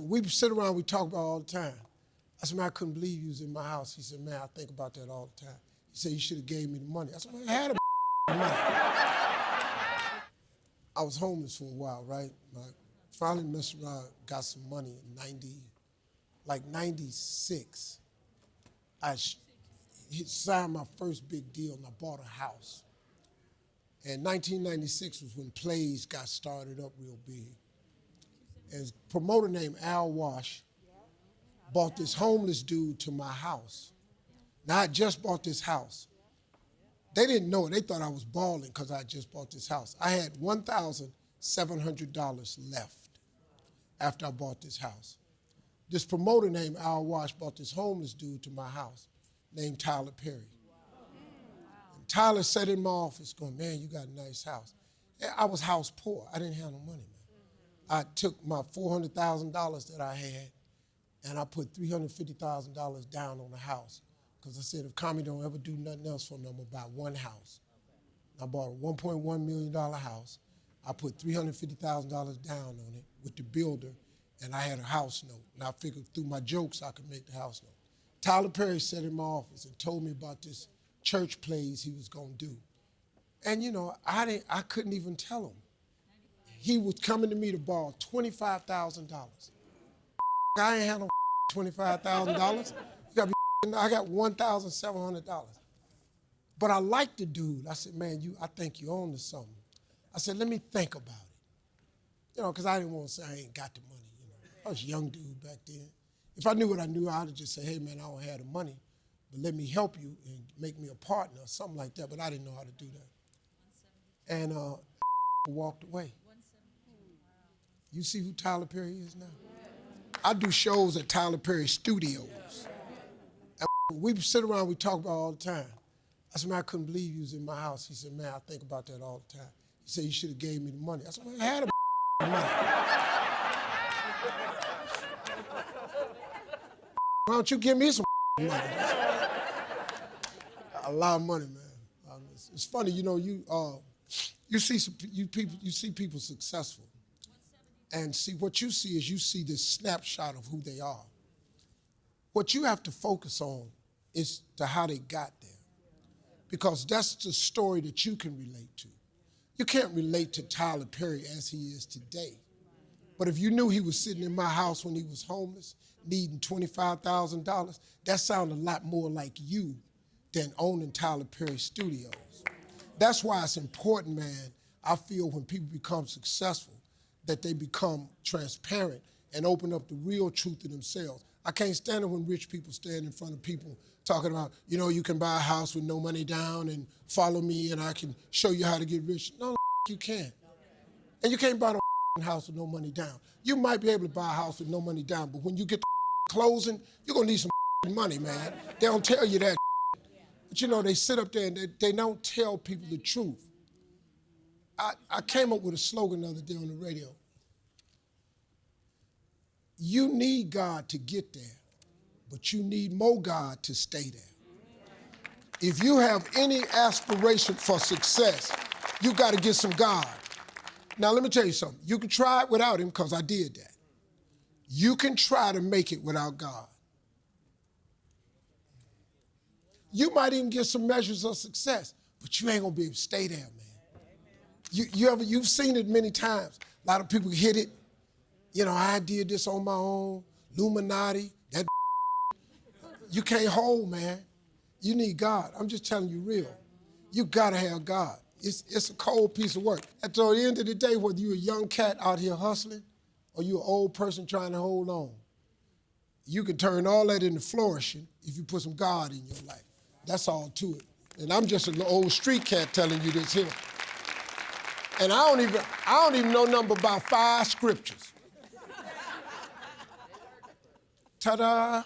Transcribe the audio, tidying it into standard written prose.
we sit around, we talk about it all the time. I said, man, I couldn't believe you was in my house. He said, man, I think about that all the time. He said, you should have gave me the money. I said, man, I had the money. I was homeless for a while, right? I finally messed around, got some money in 96. I signed my first big deal and I bought a house. And 1996 was when plays got started up real big. And a promoter named Al Wash bought this homeless dude to my house. Now, I just bought this house. They didn't know it. They thought I was balling because I just bought this house. I had $1,700 left after I bought this house. This promoter named Al Wash bought this homeless dude to my house named Tyler Perry. And Tyler sat in my office going, man, you got a nice house. And I was house poor. I didn't have no money, man. I took my $400,000 that I had and I put $350,000 down on the house. Because I said, if Kami don't ever do nothing else for me, I'm gonna buy one house. I bought a $1.1 million house. I put $350,000 down on it with the builder, and I had a house note. And I figured through my jokes, I could make the house note. Tyler Perry sat in my office and told me about this church plays he was gonna do. And you know, I couldn't even tell him. He was coming to me to borrow $25,000. I ain't had no $25,000. I got $1,700. But I liked the dude. I said, man, I think you own to something. I said, let me think about it. You know, because I didn't want to say I ain't got the money. You know, I was a young dude back then. If I knew what I knew, I'd have just said, hey, man, I don't have the money, but let me help you and make me a partner or something like that. But I didn't know how to do that. And walked away. You see who Tyler Perry is now? I do shows at Tyler Perry Studios. We sit around, we talk about it all the time. I said, man, I couldn't believe you was in my house. He said, man, I think about that all the time. He said, you should have gave me the money. I said, man, I had the money. Why don't you give me some money? A lot of money, man. It's funny, you know, you see people successful. And see, what you see is you see this snapshot of who they are. What you have to focus on is to how they got there. Because that's the story that you can relate to. You can't relate to Tyler Perry as he is today. But if you knew he was sitting in my house when he was homeless, needing $25,000, that sounded a lot more like you than owning Tyler Perry Studios. That's why it's important, man, I feel when people become successful, that they become transparent and open up the real truth to themselves. I can't stand it when rich people stand in front of people talking about, you know, you can buy a house with no money down and follow me and I can show you how to get rich. No, you can't. And you can't buy no house with no money down. You might be able to buy a house with no money down, but when you get to closing, you're gonna need some money, man. They don't tell you that. But you know, they sit up there and they don't tell people the truth. I came up with a slogan the other day on the radio. You need God to get there, but you need more God to stay there. If you have any aspiration for success, you got to get some God. Now, let me tell you something. You can try it without him, because I did that. You can try to make it without God. You might even get some measures of success, but you ain't going to be able to stay there, man. You've seen it many times. A lot of people hit it. You know, I did this on my own, Illuminati, that. You can't hold, man. You need God. I'm just telling you real. You gotta have God. It's a cold piece of work. At the end of the day, whether you're a young cat out here hustling or you're an old person trying to hold on, you can turn all that into flourishing if you put some God in your life. That's all to it. And I'm just an old street cat telling you this here. And I don't even know nothing but about 5 scriptures. Ta-da!